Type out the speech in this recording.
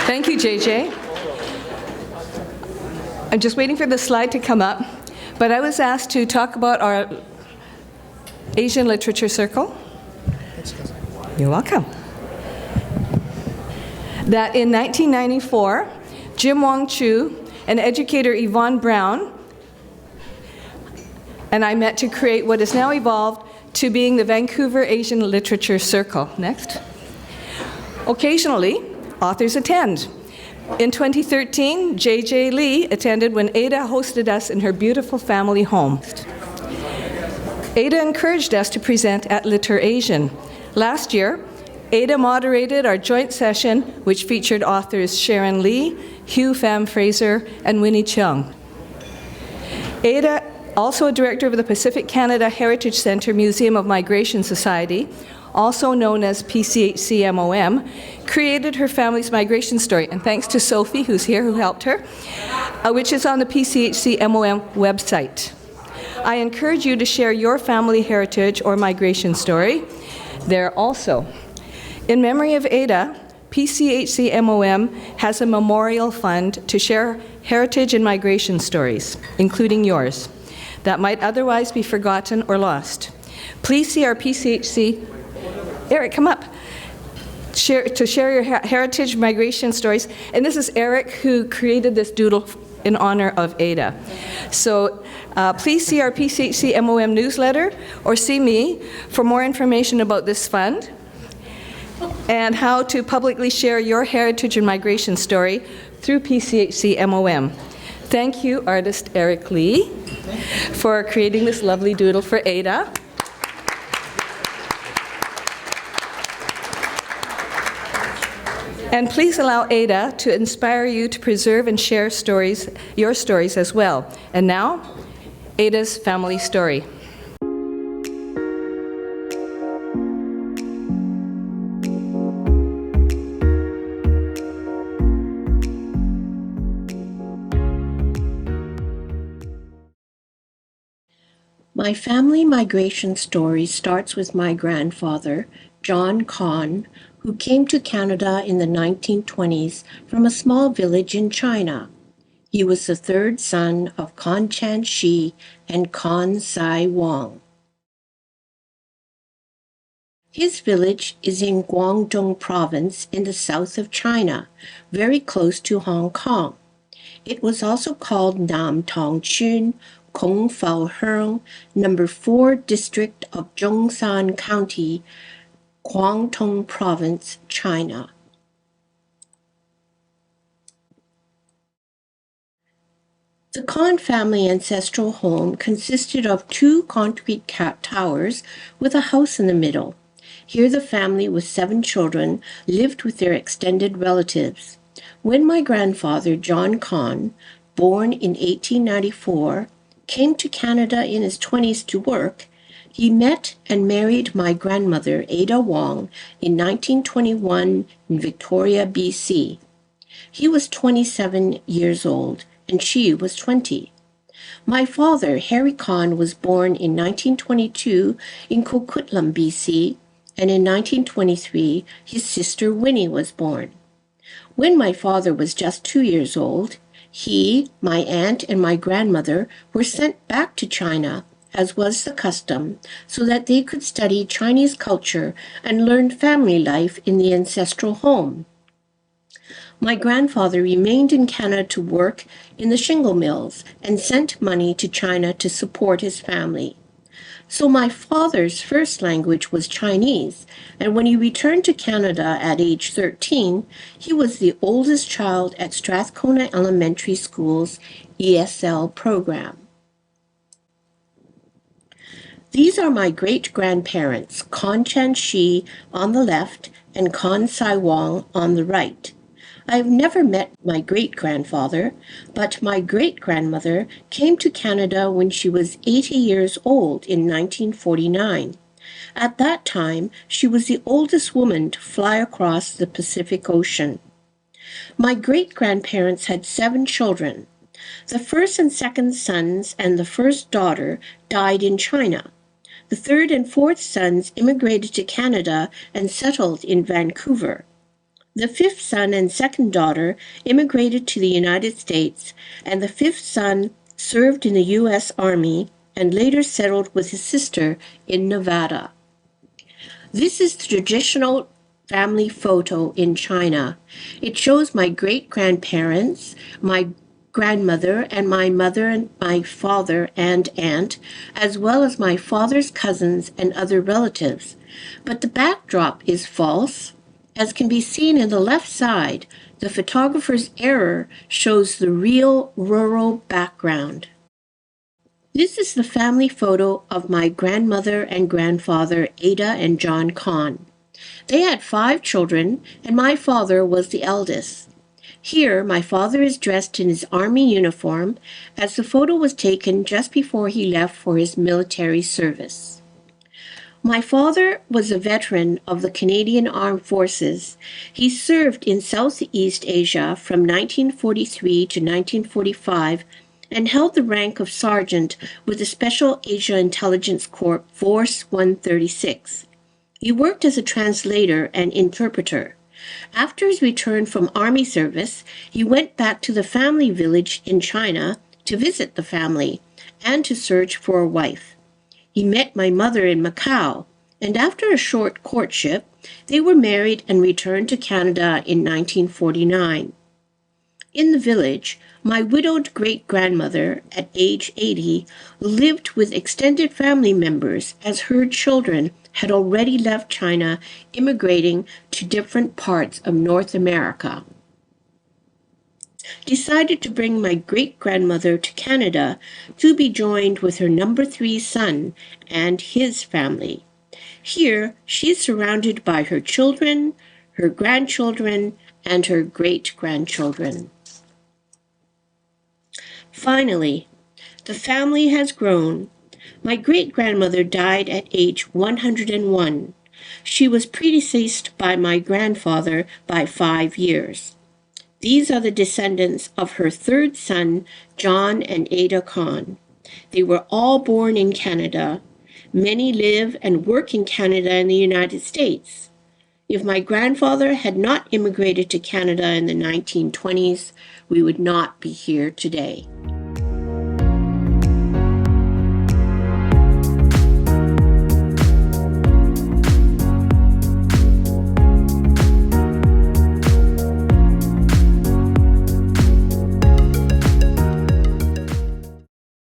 Thank you, JJ. I'm just waiting for the slide to come up, but I was asked to talk about our Asian Literature Circle. You're welcome. That in 1994, Jim Wong Chu and educator Yvonne Brown and I met to create what has now evolved to being the Vancouver Asian Literature Circle. Next. Occasionally, authors attend. In 2013, J.J. Lee attended when Ada hosted us in her beautiful family home. Ada encouraged us to present at LiterASIAN. Last year, Ada moderated our joint session, which featured authors Sharon Lee, Hugh Pham Fraser, and Winnie Cheung. Ada, also a director of the Pacific Canada Heritage Centre Museum of Migration Society, also known as PCHC MOM, created her family's migration story, and thanks to Sophie, who's here, who helped her, which is on the PCHC MOM website. I encourage you to share your family heritage or migration story there also. In memory of Ada, PCHC MOM has a memorial fund to share heritage and migration stories, including yours, that might otherwise be forgotten or lost. Please see our PCHC. Eric, come up. To share your heritage migration stories. And this is Eric, who created this doodle in honor of Ada. So please see our PCHC MOM newsletter or see me for more information about this fund and how to publicly share your heritage and migration story through PCHC MOM. Thank you, artist Eric Lee, for creating this lovely doodle for Ada. And please allow Ada to inspire you to preserve and share stories, your stories as well. And now, Ada's family story. My family migration story starts with my grandfather, John Con, who came to Canada in the 1920s from a small village in China. He was the third son of Con Chan Shi and Con Sai Wang. His village is in Guangdong province in the south of China, very close to Hong Kong. It was also called Nam Tong Chun, Kong Fao Heng, number 4 district of Zhongshan County, Guangdong Province, China. The Con family ancestral home consisted of 2 concrete towers with a house in the middle. Here the family with 7 children lived with their extended relatives. When my grandfather, John Con, born in 1894, came to Canada in his 20s to work, he met and married my grandmother, Ada Wong, in 1921 in Victoria, BC. He was 27 years old, and she was 20. My father, Harry Con, was born in 1922 in Coquitlam, BC, and in 1923, his sister Winnie was born. When my father was just 2 years old, he, my aunt, and my grandmother were sent back to China, as was the custom, so that they could study Chinese culture and learn family life in the ancestral home. My grandfather remained in Canada to work in the shingle mills and sent money to China to support his family. So my father's first language was Chinese, and when he returned to Canada at age 13, he was the oldest child at Strathcona Elementary School's ESL program. These are my great-grandparents, Con Chan Shi on the left and Con Sai Wang on the right. I have never met my great-grandfather, but my great-grandmother came to Canada when she was 80 years old in 1949. At that time, she was the oldest woman to fly across the Pacific Ocean. My great-grandparents had 7 children. The first and second sons and the first daughter died in China. The third and fourth sons immigrated to Canada and settled in Vancouver. The fifth son and second daughter immigrated to the United States, and the fifth son served in the U.S. Army and later settled with his sister in Nevada. This is the traditional family photo in China. It shows my great-grandparents, my grandmother, and my mother and my father and aunt, as well as my father's cousins and other relatives. But the backdrop is false. As can be seen in the left side, the photographer's error shows the real rural background. This is the family photo of my grandmother and grandfather, Ada and John Kahn. They had 5 children, and my father was the eldest. Here, my father is dressed in his army uniform, as the photo was taken just before he left for his military service. My father was a veteran of the Canadian Armed Forces. He served in Southeast Asia from 1943 to 1945 and held the rank of sergeant with the Special Asia Intelligence Corps Force 136. He worked as a translator and interpreter. After his return from army service, he went back to the family village in China to visit the family and to search for a wife. He met my mother in Macau, and after a short courtship, they were married and returned to Canada in 1949. In the village, my widowed great-grandmother, at age 80, lived with extended family members as her children had already left China, immigrating to different parts of North America. Decided to bring my great-grandmother to Canada to be joined with her number 3 son and his family. Here, she is surrounded by her children, her grandchildren, and her great-grandchildren. Finally, the family has grown. My great-grandmother died at age 101. She was predeceased by my grandfather by 5 years. These are the descendants of her third son, John and Ada Kahn. They were all born in Canada. Many live and work in Canada and the United States. If my grandfather had not immigrated to Canada in the 1920s, we would not be here today.